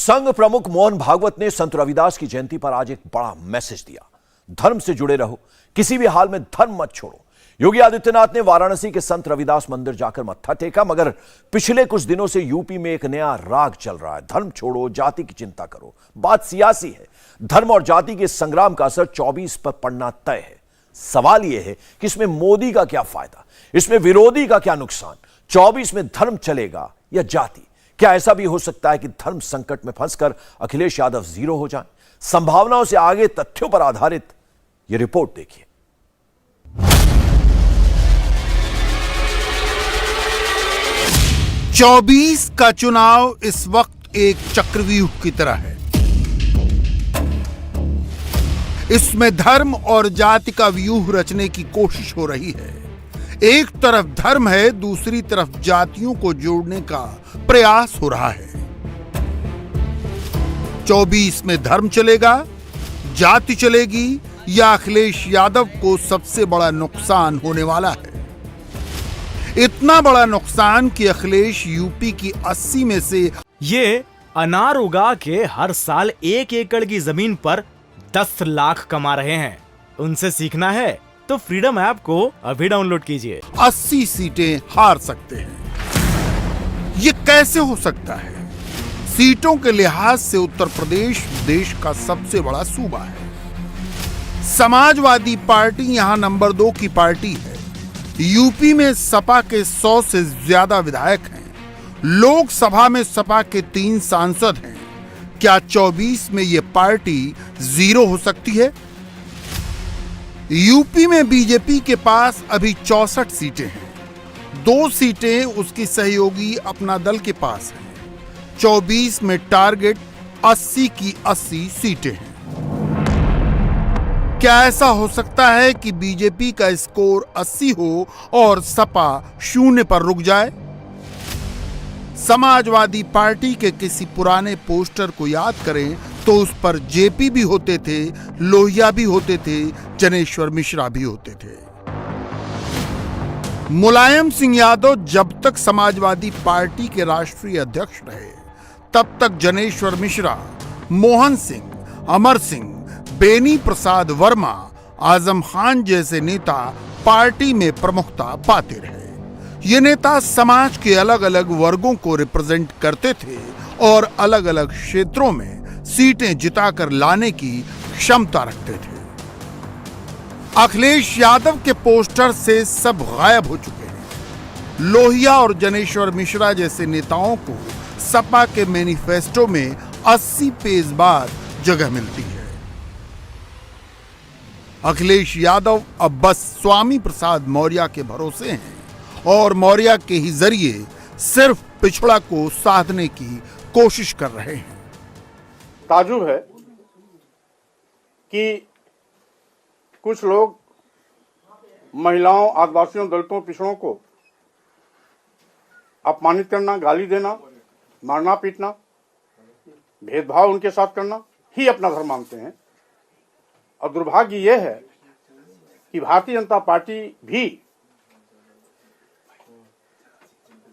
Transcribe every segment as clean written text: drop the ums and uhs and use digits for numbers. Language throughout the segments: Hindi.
संघ प्रमुख मोहन भागवत ने संत रविदास की जयंती पर आज एक बड़ा मैसेज दिया। धर्म से जुड़े रहो, किसी भी हाल में धर्म मत छोड़ो। योगी आदित्यनाथ ने वाराणसी के संत रविदास मंदिर जाकर मत्था टेका, मगर पिछले कुछ दिनों से यूपी में एक नया राग चल रहा है। धर्म छोड़ो, जाति की चिंता करो। बात सियासी है। धर्म और जाति के संग्राम का असर 24 पर पड़ना तय है। सवाल यह है कि इसमें मोदी का क्या फायदा, इसमें विरोधी का क्या नुकसान। 24 में धर्म चलेगा या जाति? क्या ऐसा भी हो सकता है कि धर्म संकट में फंसकर अखिलेश यादव जीरो हो जाएं? संभावनाओं से आगे तथ्यों पर आधारित यह रिपोर्ट देखिए। चौबीस का चुनाव इस वक्त एक चक्रव्यूह की तरह है। इसमें धर्म और जाति का व्यूह रचने की कोशिश हो रही है। एक तरफ धर्म है, दूसरी तरफ जातियों को जोड़ने का प्रयास हो रहा है। 24 में धर्म चलेगा, जाति चलेगी, या अखिलेश यादव को सबसे बड़ा नुकसान होने वाला है। इतना बड़ा नुकसान कि अखिलेश यूपी की 80 में से ये अनार उगा के हर साल 1 एकड़ की जमीन पर 10 लाख कमा रहे हैं। उनसे सीखना है तो फ्रीडम ऐप को अभी डाउनलोड कीजिए। 80 सीटें हार सकते हैं। ये कैसे हो सकता है? सीटों के लिहाज से उत्तर प्रदेश देश का सबसे बड़ा सूबा है। समाजवादी पार्टी यहां नंबर 2 की पार्टी है। यूपी में सपा के 100 से ज्यादा विधायक हैं। लोकसभा में सपा के 3 सांसद हैं। क्या 24 में ये पार्टी जीरो हो सकती है? यूपी में बीजेपी के पास अभी 64 सीटें हैं। 2 सीटें उसकी सहयोगी अपना दल के पास हैं। 24 में टारगेट 80 की 80 सीटें हैं। क्या ऐसा हो सकता है कि बीजेपी का स्कोर 80 हो और सपा 0 पर रुक जाए? समाजवादी पार्टी के किसी पुराने पोस्टर को याद करें तो उस पर जेपी भी होते थे, लोहिया भी होते थे, जनेश्वर मिश्रा भी होते थे। मुलायम सिंह यादव जब तक समाजवादी पार्टी के राष्ट्रीय अध्यक्ष रहे, तब तक जनेश्वर मिश्रा, मोहन सिंह, अमर सिंह, बेनी प्रसाद वर्मा, आजम खान जैसे नेता पार्टी में प्रमुखता पाते रहे। ये नेता समाज के अलग अलग वर्गों को रिप्रेजेंट करते थे और अलग अलग क्षेत्रों में सीटें जिताकर लाने की क्षमता रखते थे। अखिलेश यादव के पोस्टर से सब गायब हो चुके हैं। लोहिया और जनेश्वर मिश्रा जैसे नेताओं को सपा के मैनिफेस्टो में 80 पेज बाद जगह मिलती है। अखिलेश यादव अब बस स्वामी प्रसाद मौर्य के भरोसे हैं और मौर्य के ही जरिए सिर्फ पिछड़ा को साधने की कोशिश कर रहे हैं। ताजुब है कि कुछ लोग महिलाओं, आदिवासियों, दलितों, पिछड़ों को अपमानित करना, गाली देना, मारना पीटना, भेदभाव उनके साथ करना ही अपना धर्म मानते हैं। और दुर्भाग्य यह है कि भारतीय जनता पार्टी भी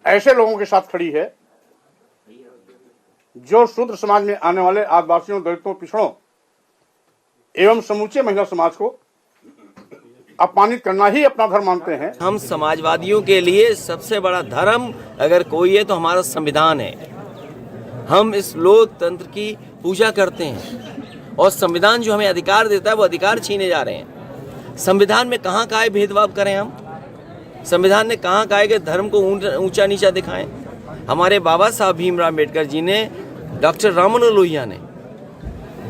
ऐसे लोगों के साथ खड़ी है जो शूद्र समाज में आने वाले आदिवासियों, दलितों, पिछड़ों एवं समूचे महिला समाज को अपमानित करना ही अपना धर्म मानते हैं। हम समाजवादियों के लिए सबसे बड़ा धर्म अगर कोई है तो हमारा संविधान है। हम इस लोकतंत्र की पूजा करते हैं और संविधान जो हमें अधिकार देता है वो अधिकार छीने जा रहे हैं। संविधान में कहाँ का भेदभाव करें हम? संविधान ने कहाँ कहा है कि धर्म को ऊंचा नीचा दिखाएं? हमारे बाबा साहब भीमराव अम्बेडकर जी ने, डॉक्टर राममनोहर लोहिया ने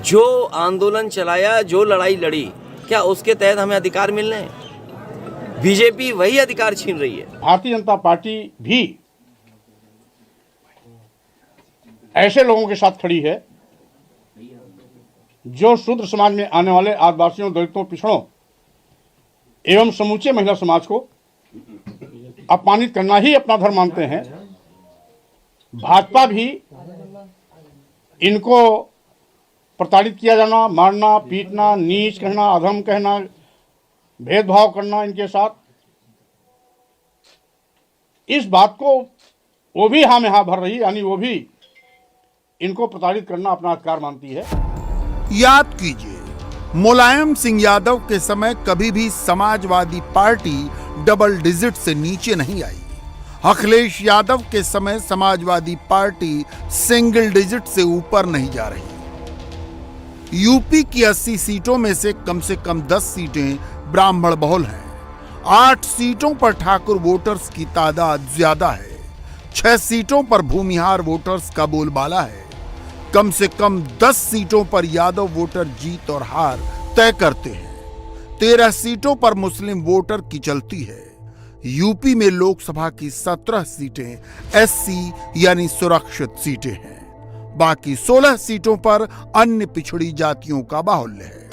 जो आंदोलन चलाया, जो लड़ाई लड़ी, क्या उसके तहत हमें अधिकार मिल रहे हैं? बीजेपी वही अधिकार छीन रही है। भारतीय जनता पार्टी भी ऐसे लोगों के साथ खड़ी है जो शूद्र समाज में आने वाले आदिवासियों, दलितों, पिछड़ों एवं समूचे महिला समाज को अपमानित करना ही अपना धर्म मानते हैं। भाजपा भी इनको प्रताड़ित किया जाना, मारना, पीटना, नीच कहना, अधम कहना, भेदभाव करना इनके साथ, इस बात को वो भी हाँ में हाँ भर रही, यानी वो भी इनको प्रताड़ित करना अपना अधिकार मानती है। याद कीजिए, मुलायम सिंह यादव के समय कभी भी समाजवादी पार्टी डबल डिजिट से नीचे नहीं आई। अखिलेश यादव के समय समाजवादी पार्टी सिंगल डिजिट से ऊपर नहीं जा रही। यूपी की 80 सीटों में से कम 10 सीटें ब्राह्मण बहुल हैं। 8 सीटों पर ठाकुर वोटर्स की तादाद ज्यादा है। 6 सीटों पर भूमिहार वोटर्स का बोलबाला है। कम से कम 10 सीटों पर यादव वोटर जीत और हार तय करते हैं। 13 सीटों पर मुस्लिम वोटर की चलती है। यूपी में लोकसभा की 17 सीटें एससी यानी सुरक्षित सीटें हैं। बाकी 16 सीटों पर अन्य पिछड़ी जातियों का बाहुल्य है।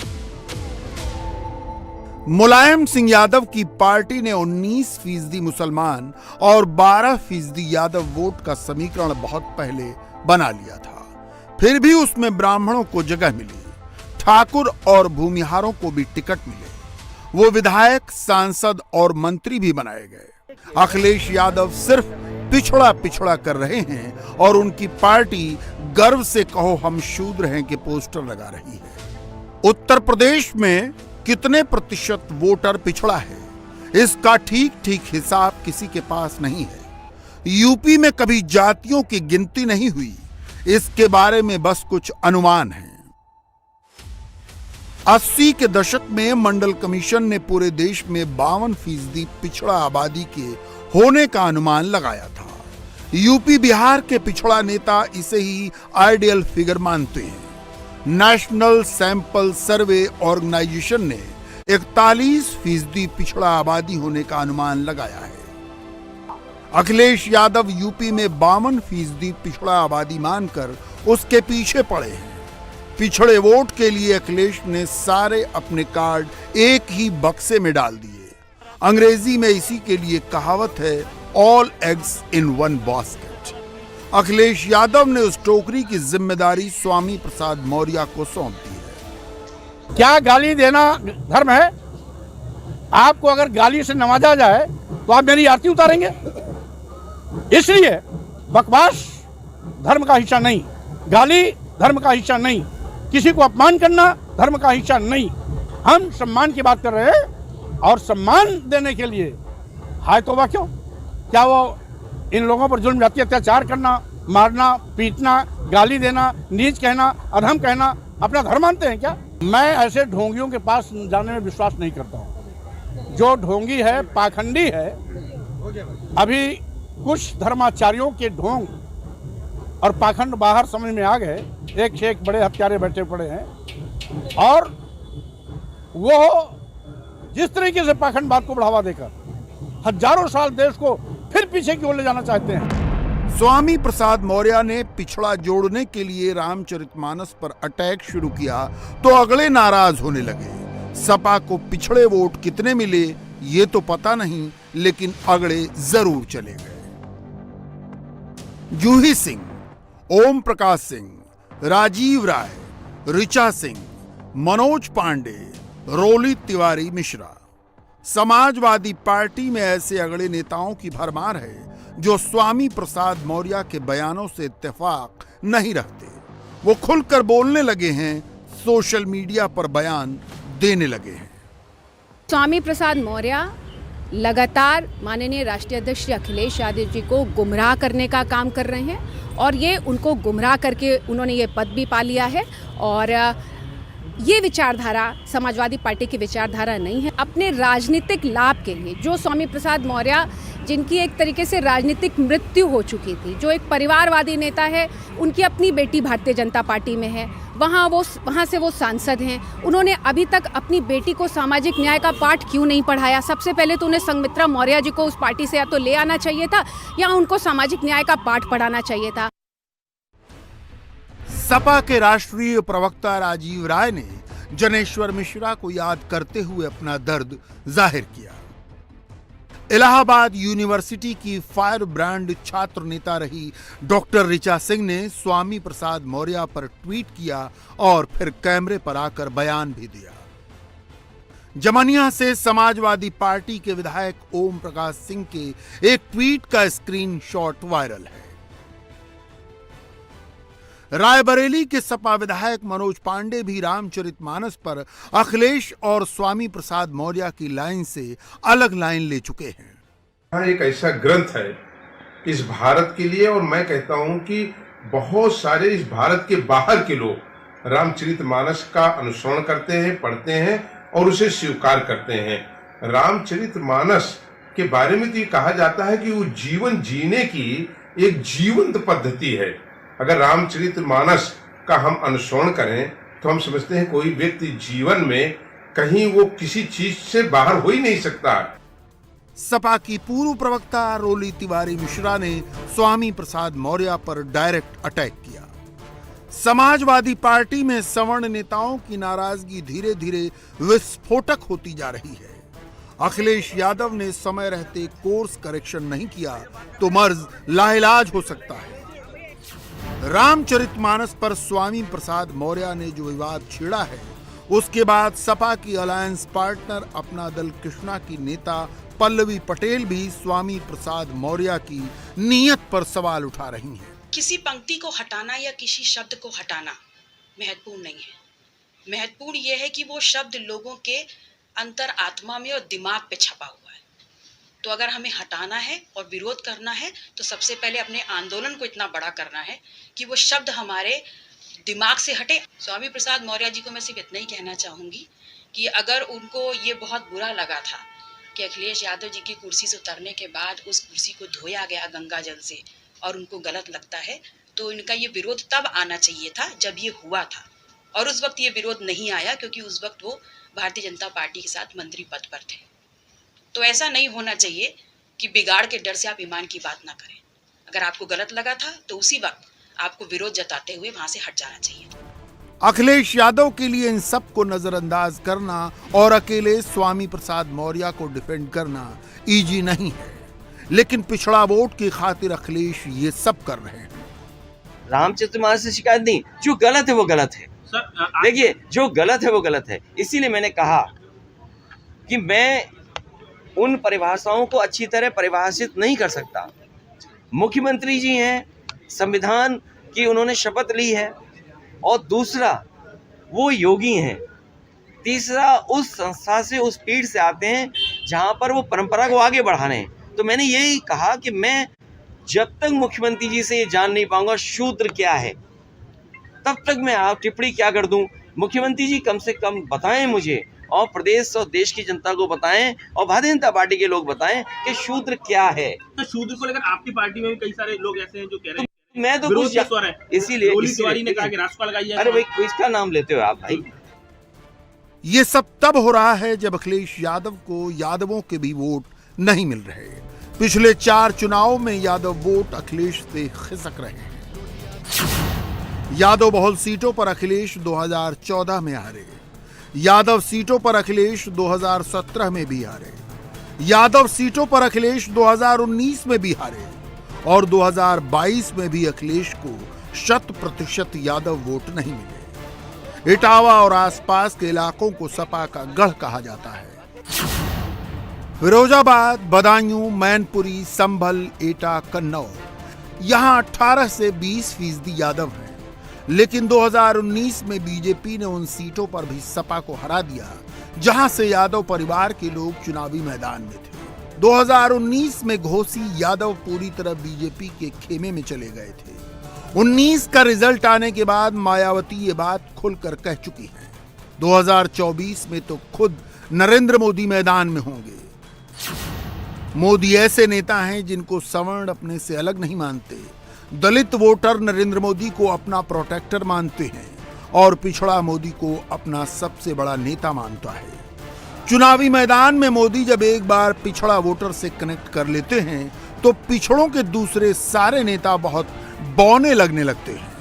मुलायम सिंह यादव की पार्टी ने 19% मुसलमान और 12% यादव वोट का समीकरण बहुत पहले बना लिया था। फिर भी उसमें ब्राह्मणों को जगह मिली, ठाकुर और भूमिहारों को भी टिकट मिले। वो विधायक, सांसद और मंत्री भी बनाए गए। अखिलेश यादव सिर्फ पिछड़ा कर रहे हैं और उनकी पार्टी गर्व से कहो हम शूद्र हैं के पोस्टर लगा रही है। उत्तर प्रदेश में कितने प्रतिशत वोटर पिछड़ा है, इसका ठीक हिसाब किसी के पास नहीं है। यूपी में कभी जातियों की गिनती नहीं हुई, इसके बारे में बस कुछ अनुमान हैं। 80 के दशक में मंडल कमीशन ने पूरे देश में 52% पिछड़ा आबादी के होने का अनुमान लगाया था। यूपी बिहार के पिछड़ा नेता इसे ही आइडियल फिगर मानते हैं। नेशनल सैंपल सर्वे ऑर्गेनाइजेशन ने 41% पिछड़ा आबादी होने का अनुमान लगाया है। अखिलेश यादव यूपी में 52% पिछड़ा आबादी मानकर उसके पीछे पड़े हैं। पिछड़े वोट के लिए अखिलेश ने सारे अपने कार्ड एक ही बक्से में डाल दिए। अंग्रेजी में इसी के लिए कहावत है, all eggs in one basket. Akhilesh Yadav ने उस टोकरी की जिम्मेदारी स्वामी प्रसाद मौर्य को सौंप दी है। क्या गाली देना धर्म है? आपको अगर गाली से नवाजा जाए तो आप मेरी आरती उतारेंगे? इसलिए बकवास धर्म का हिस्सा नहीं, गाली धर्म का हिस्सा नहीं, किसी को अपमान करना धर्म का हिस्सा नहीं। हम सम्मान की बात कर रहे हैं और सम्मान देने के लिए हाय तौबा क्यों? क्या वो इन लोगों पर जुल्म जाति अत्याचार करना, मारना, पीटना, गाली देना, नीच कहना, अधम कहना अपना धर्म मानते हैं क्या? मैं ऐसे ढोंगियों के पास जाने में विश्वास नहीं करता हूँ। जो ढोंगी है, पाखंडी है। अभी कुछ धर्माचार्यों के ढोंग और पाखंड बाहर समझ में आ गए। एक से एक बड़े हत्यारे बैठे पड़े हैं और वो जिस तरीके से पाखंडवाद को बढ़ावा देकर हजारों साल देश को फिर पीछे की ओर ले जाना चाहते हैं। स्वामी प्रसाद मौर्य ने पिछड़ा जोड़ने के लिए रामचरितमानस पर अटैक शुरू किया तो अगले नाराज होने लगे। सपा को पिछड़े वोट कितने मिले ये तो पता नहीं, लेकिन अगड़े जरूर चले गए। जूही सिंह, ओम प्रकाश सिंह, राजीव राय, ऋचा सिंह, मनोज पांडे, रोली तिवारी मिश्रा। समाजवादी पार्टी में ऐसे अगले नेताओं की भरमार है जो स्वामी प्रसाद मौर्य के बयानों से इत्तेफाक नहीं रखते। वो खुलकर बोलने लगे हैं, सोशल मीडिया पर बयान देने लगे हैं। स्वामी प्रसाद मौर्य लगातार माननीय राष्ट्रीय अध्यक्ष अखिलेश यादव जी को गुमराह करने का काम कर रहे हैं और ये उनको गुमराह करके उन्होंने ये पद भी पा लिया है। और ये विचारधारा समाजवादी पार्टी की विचारधारा नहीं है। अपने राजनीतिक लाभ के लिए जो स्वामी प्रसाद मौर्य, जिनकी एक तरीके से राजनीतिक मृत्यु हो चुकी थी, जो एक परिवारवादी नेता है, उनकी अपनी बेटी भारतीय जनता पार्टी में है, वहाँ से वो सांसद हैं। उन्होंने अभी तक अपनी बेटी को सामाजिक न्याय का पाठ क्यों नहीं पढ़ाया? सबसे पहले तो उन्हें संघमित्रा मौर्य जी को उस पार्टी से या तो ले आना चाहिए था या उनको सामाजिक न्याय का पाठ पढ़ाना चाहिए था। सपा के राष्ट्रीय प्रवक्ता राजीव राय ने जनेश्वर मिश्रा को याद करते हुए अपना दर्द जाहिर किया। इलाहाबाद यूनिवर्सिटी की फायर ब्रांड छात्र नेता रही डॉक्टर ऋचा सिंह ने स्वामी प्रसाद मौर्य पर ट्वीट किया और फिर कैमरे पर आकर बयान भी दिया। जमनिया से समाजवादी पार्टी के विधायक ओम प्रकाश सिंह के एक ट्वीट का स्क्रीनशॉट वायरल है। रायबरेली के सपा विधायक मनोज पांडे भी रामचरितमानस पर अखिलेश और स्वामी प्रसाद मौर्य की लाइन से अलग लाइन ले चुके हैं। यह एक ऐसा ग्रंथ है इस भारत के लिए, और मैं कहता हूं कि बहुत सारे इस भारत के बाहर के लोग रामचरितमानस का अनुसरण करते हैं, पढ़ते हैं और उसे स्वीकार करते हैं। रामचरितमानस के बारे में तो ये कहा जाता है कि वो जीवन जीने की एक जीवंत पद्धति है। अगर रामचरितमानस का हम अनुसरण करें तो हम समझते हैं कोई व्यक्ति जीवन में कहीं वो किसी चीज से बाहर हो ही नहीं सकता। सपा की पूर्व प्रवक्ता रोली तिवारी मिश्रा ने स्वामी प्रसाद मौर्य पर डायरेक्ट अटैक किया। समाजवादी पार्टी में सवर्ण नेताओं की नाराजगी धीरे धीरे विस्फोटक होती जा रही है। अखिलेश यादव ने समय रहते कोर्स करेक्शन नहीं किया तो मर्ज लाइलाज हो सकता है। रामचरितमानस पर स्वामी प्रसाद मौर्य ने जो विवाद छेड़ा है, उसके बाद सपा की अलायंस पार्टनर अपना दल कृष्णा की नेता पल्लवी पटेल भी स्वामी प्रसाद मौर्य की नीयत पर सवाल उठा रही हैं। किसी पंक्ति को हटाना या किसी शब्द को हटाना महत्वपूर्ण नहीं है। महत्वपूर्ण यह है कि वो शब्द लोगों के अंतर आत्मा में और दिमाग पे छपा हुआ है। तो अगर हमें हटाना है और विरोध करना है तो सबसे पहले अपने आंदोलन को इतना बड़ा करना है कि वो शब्द हमारे दिमाग से हटे। स्वामी प्रसाद मौर्य जी को मैं सिर्फ इतना ही कहना चाहूँगी कि अगर उनको ये बहुत बुरा लगा था कि अखिलेश यादव जी की कुर्सी से उतरने के बाद उस कुर्सी को धोया गया गंगा जल से और उनको गलत लगता है, तो इनका ये विरोध तब आना चाहिए था जब ये हुआ था, और उस वक्त ये विरोध नहीं आया क्योंकि उस वक्त वो भारतीय जनता पार्टी के साथ मंत्री पद पर थे। तो ऐसा नहीं होना चाहिए कि बिगाड़ के डर से आप ईमान की बात ना करें। अगर आपको गलत लगा था तो उसी वक्त आपको विरोध जताते हुए वहां से हट जाना चाहिए। अखिलेश यादव के लिए इन सब को नजरअंदाज करना और अकेले स्वामी प्रसाद मौर्य को डिफेंड करना इजी नहीं है, लेकिन पिछड़ा वोट की खातिर अखिलेश ये सब कर रहे हैं। रामचरितमानस से शिकायत नहीं, जो गलत है वो गलत है। देखिए, जो गलत है वो गलत है। इसीलिए मैंने कहा कि मैं उन परिभाषाओं को अच्छी तरह परिभाषित नहीं कर सकता। मुख्यमंत्री जी हैं, संविधान की उन्होंने शपथ ली है, और दूसरा वो योगी हैं, तीसरा उस संस्था से, उस पीठ से आते हैं जहां पर वो परंपरा को आगे बढ़ाने हैं। तो मैंने यही कहा कि मैं जब तक मुख्यमंत्री जी से ये जान नहीं पाऊंगा शूद्र क्या है, तब तक मैं आप टिप्पणी क्या कर दूं। मुख्यमंत्री जी कम से कम बताएं मुझे, और प्रदेश और देश की जनता को बताएं, और भारतीय जनता पार्टी के लोग बताएं कि शूद्र क्या है। तो शूद्र को लेकर आपकी पार्टी में भी कई सारे लोग ऐसे हैं जो कह रहे हैं मैं तो कुछ इसीलिए तिवारी ने कहा कि राष्ट्रपाल लगाई है। अरे भाई, किसका नाम लेते हो आप भाई? ये सब तब हो रहा है जब अखिलेश यादव को यादवों के भी वोट नहीं मिल रहे। पिछले 4 चुनाव में यादव वोट अखिलेश से खिसक रहे हैं। यादव बहुल सीटों पर अखिलेश 2014 में हारे, यादव सीटों पर अखिलेश 2017 में भी हारे, यादव सीटों पर अखिलेश 2019 में भी हारे, और 2022 में भी अखिलेश को 100% यादव वोट नहीं मिले। इटावा और आसपास के इलाकों को सपा का गढ़ कहा जाता है। फिरोजाबाद, बदायूं, मैनपुरी, संभल, एटा, कन्नौज, यहां 18 से 20% यादव हैं। लेकिन 2019 में बीजेपी ने उन सीटों पर भी सपा को हरा दिया जहां से यादव परिवार के लोग चुनावी मैदान में थे। 2019 में घोसी यादव पूरी तरह बीजेपी के खेमे में चले गए थे। 19 का रिजल्ट आने के बाद मायावती ये बात खुलकर कह चुकी हैं। 2024 में तो खुद नरेंद्र मोदी मैदान में होंगे। मोदी ऐसे नेता हैं जिनको सवर्ण अपने से अलग नहीं मानते। दलित वोटर नरेंद्र मोदी को अपना प्रोटेक्टर मानते हैं और पिछड़ा मोदी को अपना सबसे बड़ा नेता मानता है। चुनावी मैदान में मोदी जब एक बार पिछड़ा वोटर से कनेक्ट कर लेते हैं तो पिछड़ों के दूसरे सारे नेता बहुत बौने लगने लगते हैं।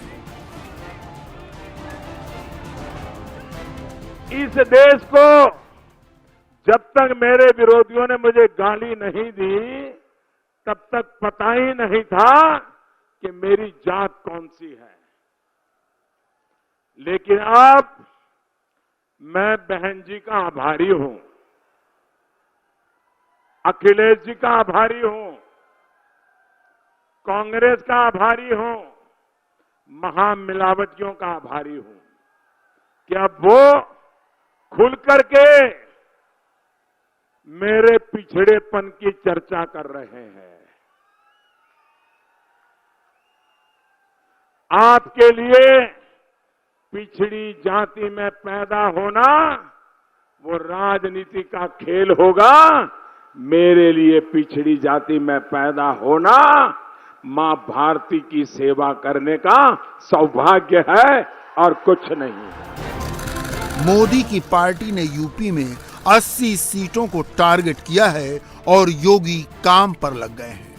इस देश को जब तक मेरे विरोधियों ने मुझे गाली नहीं दी तब तक पता ही नहीं था कि मेरी जात कौन सी है। लेकिन अब मैं बहन जी का आभारी हूं, अखिलेश जी का आभारी हूं, कांग्रेस का आभारी हूं, महामिलावटियों का आभारी हूं कि अब वो खुल करके मेरे पिछड़ेपन की चर्चा कर रहे हैं। आपके लिए पिछड़ी जाति में पैदा होना वो राजनीति का खेल होगा, मेरे लिए पिछड़ी जाति में पैदा होना मां भारती की सेवा करने का सौभाग्य है और कुछ नहीं। मोदी की पार्टी ने यूपी में 80 सीटों को टारगेट किया है और योगी काम पर लग गए हैं।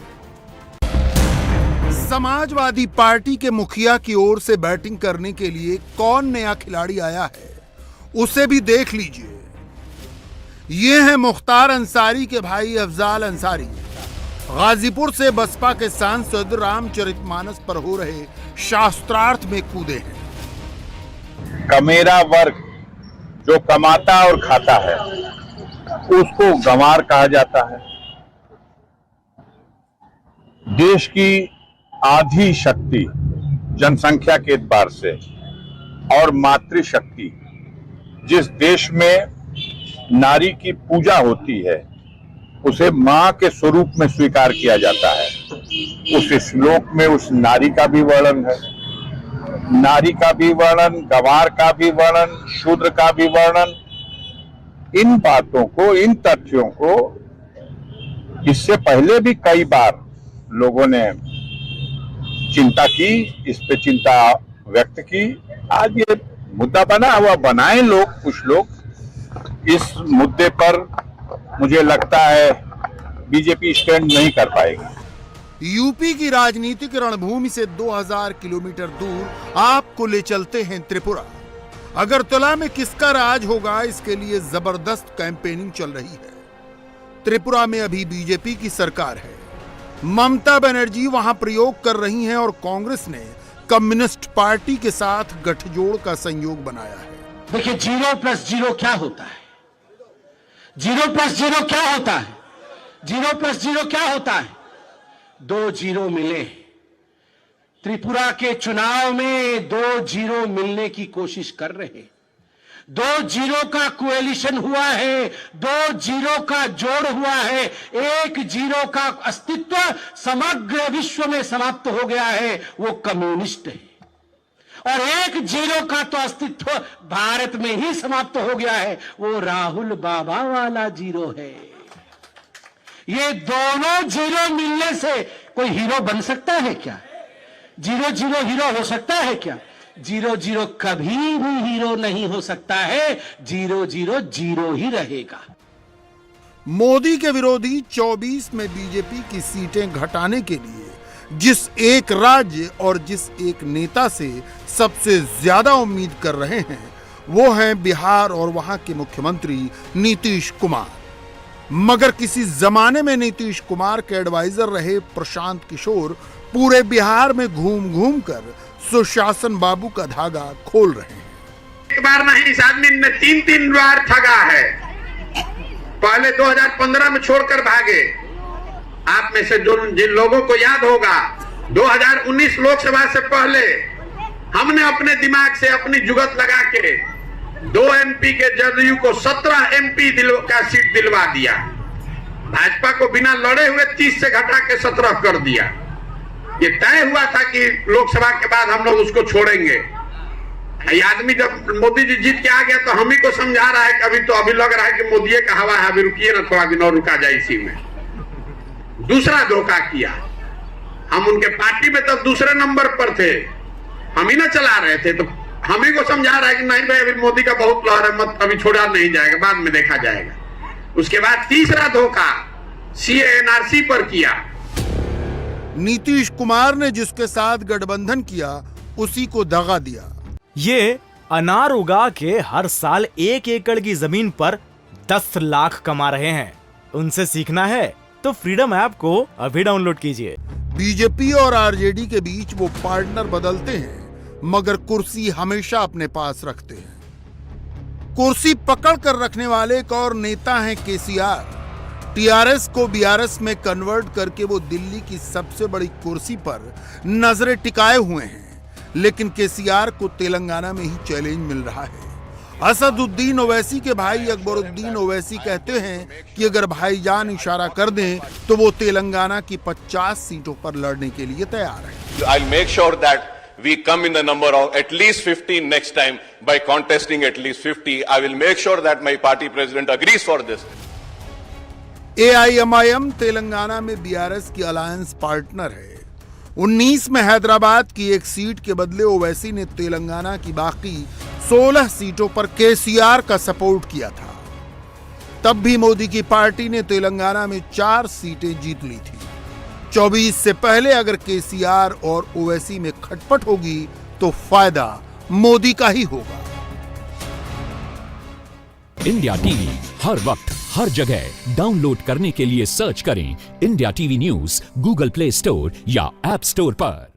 समाजवादी पार्टी के मुखिया की ओर से बैटिंग करने के लिए कौन नया खिलाड़ी आया है, उसे भी देख लीजिए। ये है मुख्तार अंसारी के भाई अफजाल अंसारी। गाजीपुर से बसपा के सांसद रामचरितमानस पर हो रहे शास्त्रार्थ में कूदे हैं। कमेरा वर्ग जो कमाता और खाता है उसको गंवार कहा जाता है। देश की आधी शक्ति जनसंख्या के एतबार से और मातृशक्ति, जिस देश में नारी की पूजा होती है उसे मां के स्वरूप में स्वीकार किया जाता है। उस श्लोक में उस नारी का भी वर्णन है, नारी का भी वर्णन, गंवार का भी वर्णन, शूद्र का भी वर्णन। इन बातों को, इन तथ्यों को इससे पहले भी कई बार लोगों ने चिंता की, इस पे चिंता व्यक्त की। आज ये मुद्दा बना हुआ, बनाए लोग, कुछ लोग इस मुद्दे पर मुझे लगता है बीजेपी स्टैंड नहीं कर पाएगी। यूपी की राजनीतिक रणभूमि से 2000 किलोमीटर दूर आपको ले चलते हैं त्रिपुरा। अगरतला में किसका राज होगा, इसके लिए जबरदस्त कैंपेनिंग चल रही है। त्रिपुरा में अभी बीजेपी की सरकार है। ममता बनर्जी वहां प्रयोग कर रही हैं और कांग्रेस ने कम्युनिस्ट पार्टी के साथ गठजोड़ का संयोग बनाया है। देखिए, 0+0 क्या होता है? 0+0 क्या होता है? 0+0 क्या होता है? 2 जीरो मिले। त्रिपुरा के चुनाव में 2 जीरो मिलने की कोशिश कर रहे। 2 जीरो का कोएलिशन हुआ है, 2 जीरो का जोड़ हुआ है। 1 जीरो का अस्तित्व समग्र विश्व में समाप्त हो गया है, वो कम्युनिस्ट है। और 1 जीरो का तो अस्तित्व भारत में ही समाप्त हो गया है, वो राहुल बाबा वाला जीरो है। ये दोनों जीरो मिलने से कोई हीरो बन सकता है क्या? 0-0 हीरो हो सकता है क्या? 0-0 कभी भी हीरो नहीं हो सकता है। 0-0 जीरो ही रहेगा। मोदी के विरोधी 24 में बीजेपी की सीटें घटाने के लिए जिस एक राज्य और जिस एक नेता से सबसे ज्यादा उम्मीद कर रहे हैं वो हैं बिहार और वहां के मुख्यमंत्री नीतीश कुमार। मगर किसी जमाने में नीतीश कुमार के एडवाइजर रहे प्रशांत किशोर पूरे बिहार में घूम घूम कर सुशासन बाबू का धागा खोल रहे हैं। एक बार नहीं, इस आदमी ने 3 बार ठगा है। पहले 2015 में छोड़कर भागे। आप में से जिन लोगों को याद होगा, 2019 लोकसभा से पहले हमने अपने दिमाग से अपनी जुगत लगा के 2 MP के जदयू को 17 MP का सीट दिलवा दिया। भाजपा को बिना लड़े हुए 30 से घटा के 17 कर दिया। ये तय हुआ था कि लोकसभा के बाद हम लोग उसको छोड़ेंगे। ये आदमी जब मोदी जी जीत के आ गया तो हम ही को समझा रहा है कि अभी लग रहा है कि मोदी का हवा है, अभी रुकिए ना, थोड़ा दिन और रुका जाए। इसी में दूसरा धोखा किया। हम उनके पार्टी में तब दूसरे नंबर पर थे, हम ही ना चला रहे थे, तो हम ही को समझा रहा है कि नहीं भाई अभी मोदी का बहुत लहर है, मत अभी छोड़ा नहीं जाएगा, बाद में देखा जाएगा। उसके बाद तीसरा धोखा CA NRC पर किया। नीतीश कुमार ने जिसके साथ गठबंधन किया उसी को दगा दिया। ये अनार उगा के हर साल 1 एकड़ की जमीन पर 10 लाख कमा रहे हैं। उनसे सीखना है तो फ्रीडम ऐप को अभी डाउनलोड कीजिए। बीजेपी और आरजेडी के बीच वो पार्टनर बदलते हैं मगर कुर्सी हमेशा अपने पास रखते हैं। कुर्सी पकड़ कर रखने वाले एक और नेता हैं केसीआर। टीआरएस को बीआरएस में कन्वर्ट करके वो दिल्ली की सबसे बड़ी कुर्सी पर नजरें टिकाए हुए हैं। लेकिन केसीआर को तेलंगाना में ही चैलेंज मिल रहा है। असदुद्दीन ओवैसी के भाई अकबरुद्दीन ओवैसी कहते हैं कि अगर भाईजान इशारा कर दें तो वो तेलंगाना की 50 सीटों पर लड़ने के लिए तैयार है। I'll make sure that we come in the number of at least 15 next time by contesting at least 50. I will make sure that my party president agrees for this. AIMIM Telangana में बीआरएस की अलायंस पार्टनर है। 19 में हैदराबाद की एक सीट के बदले ओवैसी ने तेलंगाना की बाकी 16 सीटों पर केसीआर का सपोर्ट किया था। तब भी मोदी की पार्टी ने तेलंगाना में 4 सीटें जीत ली थी। 24 से पहले अगर केसीआर और ओवैसी में खटपट होगी तो फायदा मोदी का ही होगा। इंडिया टीवी हर वक्त हर जगह डाउनलोड करने के लिए सर्च करें India TV news Google play store या ऐप स्टोर पर।